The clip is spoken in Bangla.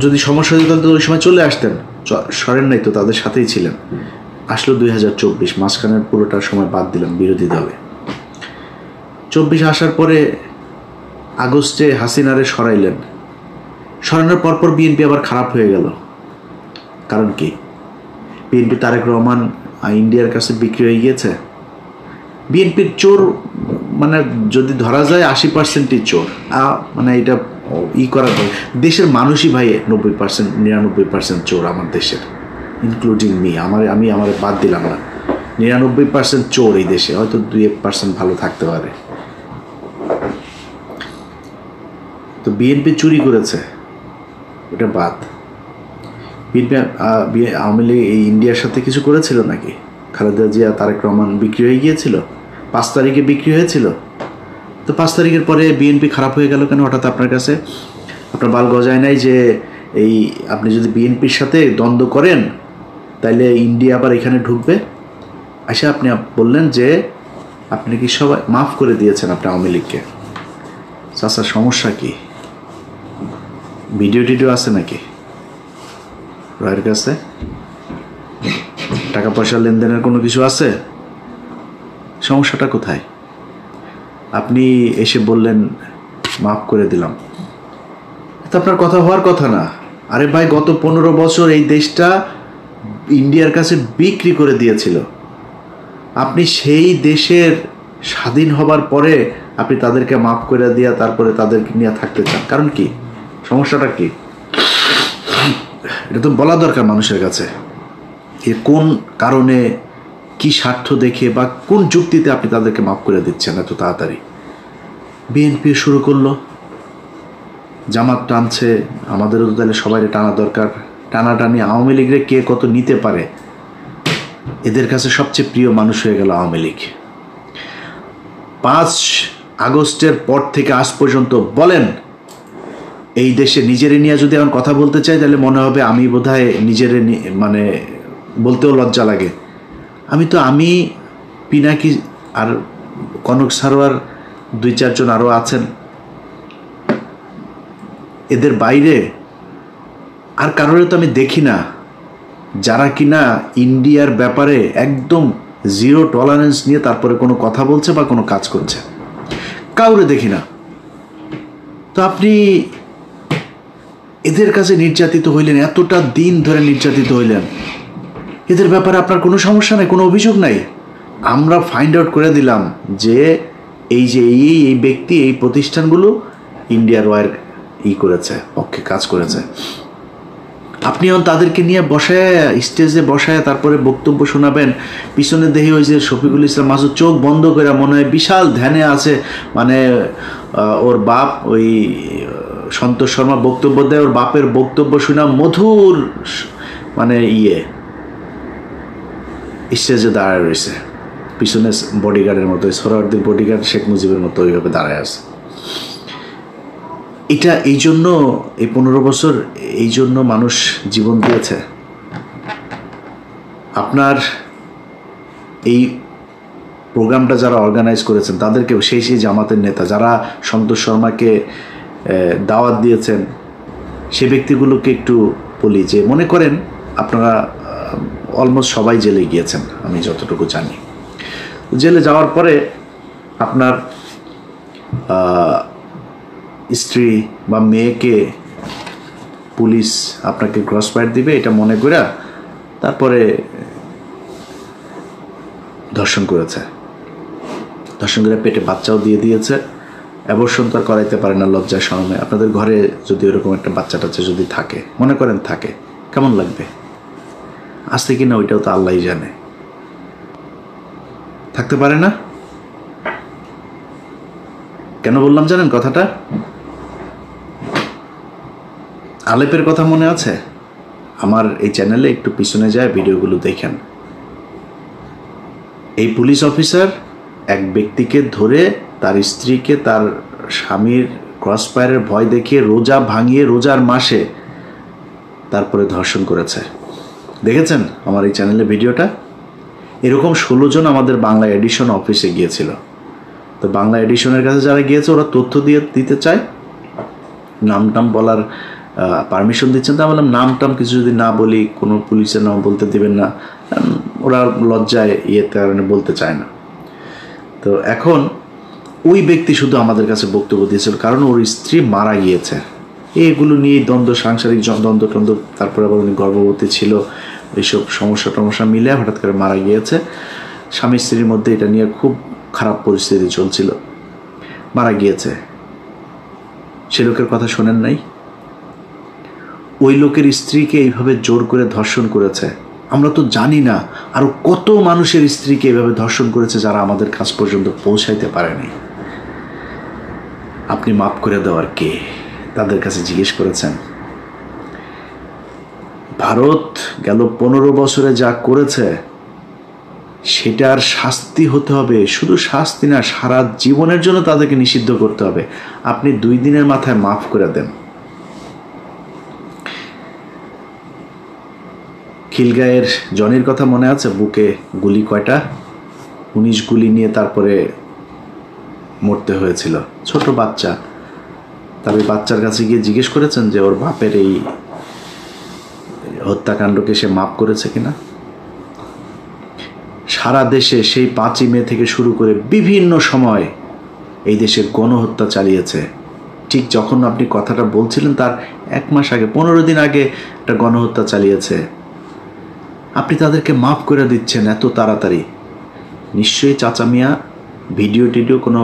যদি সমস্যা হতো তাহলে তো ওই সময় চলে আসতেন, সরেন নাই তো, তাদের সাথেই ছিলেন। আসলো 2024, মাঝখানের পুরোটা সময় বাদ দিলাম বিরোধী দলে। 24 আসার পরে আগস্টে হাসিনারে সরাইলেন, সরানোর পরপর বিএনপি আবার খারাপ হয়ে গেল। কারণ কি? বিএনপি তারেক রহমান ইন্ডিয়ার কাছে বিক্রি হয়ে গিয়েছে। বিএনপির চোর মানে যদি ধরা যায় 80%ই চোর, মানে এটা করার পরে দেশের মানুষই ভাই 90% 99% চোর আমার দেশের, ইনক্লুডিং মি। আমি আমার বাদ দিলাম না, 99% চোর এই দেশে, হয়তো 2-1% ভালো থাকতে পারে। তো বিএনপি চুরি করেছে, ওটা বাদ। বিএনপি আওয়ামী লীগ এই ইন্ডিয়ার সাথে কিছু করেছিল নাকি? খালেদা জিয়া তারেক রহমান বিক্রি হয়ে গিয়েছিল, 5 তারিখে বিক্রি হয়েছিল। তো 5 তারিখের পরে বিএনপি খারাপ হয়ে গেল কেন হঠাৎ আপনার কাছে? আপনার বাল গজায় নাই যে এই আপনি যদি বিএনপির সাথে দ্বন্দ্ব করেন তাইলে ইন্ডিয়া আবার এখানে ঢুকবে? আচ্ছা, আপনি বললেন যে আপনি কি সবাই মাফ করে দিয়েছেন আপনি আওয়ামী লীগকে। চাচার সমস্যা কি? ভিডিও টিডিও আছে নাকি রয়ের কাছে? টাকা পয়সা লেনদেনের কোনো কিছু আছে? সমস্যাটা কোথায়? আপনি এসে বললেন মাফ করে দিলাম, তো আপনার কথা হওয়ার কথা না। আরে ভাই, গত 15 বছর এই দেশটা ইন্ডিয়ার কাছে বিক্রি করে দিয়েছিল। আপনি সেই দেশের স্বাধীন হবার পরে আপনি তাদেরকে মাফ করে দিয়া তারপরে তাদেরকে নিয়ে থাকতে চান, কারণ কি? সমস্যাটা কি? এটা তো বলা দরকার মানুষের কাছে, এ কোন কারণে, কি স্বার্থ দেখে বা কোন যুক্তিতে আপনি তাদেরকে মাফ করে দিচ্ছেন এত তাড়াতাড়ি। বিএনপি শুরু করলো, জামাত টানছে, আমাদেরও তো তাহলে সবাই টানা দরকার। টানাটানি আওয়ামী লীগরে কে কত নিতে পারে, এদের কাছে সবচেয়ে প্রিয় মানুষ হয়ে গেল আওয়ামী লীগ। 5 আগস্টের পর থেকে আজ পর্যন্ত বলেন, এই দেশে নিজেরে নিয়ে যদি এখন কথা বলতে চাই তাহলে মনে হবে আমি বোধহয় নিজেরে মানে বলতেও লজ্জা লাগে। আমি পিনাকি আর কনক সারোয়ার 2-4 জন আরও আছেন, এদের বাইরে আর কারোর তো আমি দেখি না যারা কিনা ইন্ডিয়ার ব্যাপারে একদম জিরো টলারেন্স নিয়ে তারপরে কোনো কথা বলছে বা কোনো কাজ করছে, কাউরে দেখি না। তো আপনি এদের কাছে নির্যাতিত হইলেন, এতটা দিন ধরে নির্যাতিত হইলেন, এদের ব্যাপারে আপনার কোনো সমস্যা নাই, কোনো অভিযোগ নাই। আমরা ফাইন্ড আউট করে দিলাম যে এই যে এই ব্যক্তি এই প্রতিষ্ঠানগুলো ইন্ডিয়ার ওয়ার করেছে, পক্ষে কাজ করেছে। আপনি তাদেরকে নিয়ে বসায় স্টেজে বসায় তারপরে বক্তব্য শোনাবেন। পিছনে দেখি ওই যে শফিকুল ইসলাম মাসুদ চোখ বন্ধ করে মনে হয় বিশাল ধ্যানে আছে, মানে ওর বাপ ওই সন্তোষ শর্মা বক্তব্য দেয়, ওর বাপের বক্তব্য শোনা মধুর মানে স্টেজে দাঁড়ায় রয়েছে, পিছনে বডিগার্ডের মতো, সোহরাওয়ার্দীর বডিগার্ড শেখ মুজিবের মতো ওইভাবে দাঁড়ায় আছে। এটা এই জন্য এই 15 বছর এই জন্য মানুষ জীবন দিয়েছে। আপনার এই প্রোগ্রামটা যারা অর্গানাইজ করেছেন তাদেরকেও সেই জামাতের নেতা যারা সন্তোষ শর্মাকে দাওয়াত দিয়েছেন, সে ব্যক্তিগুলোকে একটু বলি যে মনে করেন আপনারা অলমোস্ট সবাই জেলে গিয়েছেন আমি যতটুকু জানি। জেলে যাওয়ার পরে আপনার স্ত্রী বা মেয়েকে পুলিশ আপনাকে ক্রস ফায়ার দিবে এটা মনে করে তারপরে ধর্ষণ করেছে, ধর্ষণ করে পেটে বাচ্চাও দিয়ে দিয়েছে। অ্যাবর্শন তো আর করাইতে পারে না লজ্জার শরমে। আপনাদের ঘরে যদি এরকম একটা বাচ্চা টাচ্চা যদি থাকে, মনে করেন থাকে, কেমন লাগবে? আসতে কিনা ওইটাও তো আল্লাহই জানে। থাকতে পারে না? কেন বললাম জানেন কথাটা? আলেপের কথা মনে আছে? আমার এই চ্যানেলে একটু পিছনে যায় ভিডিওগুলো দেখেন। এই পুলিশ অফিসার এক ব্যক্তিকে ধরে তার স্ত্রীকে তার স্বামীর ক্রসফায়ারের ভয় দেখিয়ে রোজা ভাঙিয়ে রোজার মাসে তারপরে ধর্ষণ করেছে। দেখেছেন আমার এই চ্যানেলে ভিডিওটা? এরকম 16 জন আমাদের বাংলা এডিশন অফিসে গিয়েছিল। তো বাংলা এডিশনের কাছে যারা গিয়েছে ওরা তথ্য দিতে চায়, নাম টাম বলার পারমিশন দিচ্ছেন। তা বললাম নাম টাম কিছু যদি না বলি, কোনো পুলিশের নাম বলতে দেবেন না, ওরা লজ্জায় কারণে বলতে চায় না। তো এখন ওই ব্যক্তি শুধু আমাদের কাছে বক্তব্য দিয়েছিল, কারণ ওর স্ত্রী মারা গিয়েছে। এগুলো নিয়েই দ্বন্দ্ব, সাংসারিক দ্বন্দ্ব টন্দ্ব, তারপরে আবার উনি গর্ভবতী ছিল, এইসব সমস্যা টমস্যা মিলে হঠাৎ করে মারা গিয়েছে। স্বামী স্ত্রীর মধ্যে এটা নিয়ে খুব খারাপ পরিস্থিতি চলছিল, মারা গিয়েছে। সে লোকের কথা শোনেন নাই? ওই লোকের স্ত্রীকে এইভাবে জোর করে ধর্ষণ করেছে। আমরা তো জানি না আরও কত মানুষের স্ত্রীকে এইভাবে ধর্ষণ করেছে যারা আমাদের কাছ পর্যন্ত পৌঁছাইতে পারেনি। আপনি মাফ করে দেওয়ার কে? তাদের কাছে জিজ্ঞেস করেছেন? ভারত গেল 15 বছরে যা করেছে সেটার শাস্তি হতে হবে, শুধু শাস্তি না, সারা জীবনের জন্য তাদেরকে নিষিদ্ধ করতে হবে। আপনি 2 দিনের মাথায় মাফ করে দেন। খিলগাঁয়ের জনির কথা মনে আছে? বুকে গুলি কয়টা? 19 গুলি নিয়ে তারপরে মরতে হয়েছিল, ছোট বাচ্চা। তবে বাচ্চার কাছে গিয়ে জিজ্ঞেস করেছেন যে ওর বাপের এই হত্যাকাণ্ডকে সে মাফ করেছে কিনা? সারা দেশে সেই 5ই মে থেকে শুরু করে বিভিন্ন সময় এই দেশে গণহত্যা চালিয়েছে। ঠিক যখন আপনি কথাটা বলছিলেন তার 1 মাস আগে, 15 দিন আগে একটা গণহত্যা চালিয়েছে। আপনি তাদেরকে মাফ করে দিচ্ছেন এত তাড়াতাড়ি? নিশ্চয়ই চাচা মিয়া ভিডিও টিডিও কোনো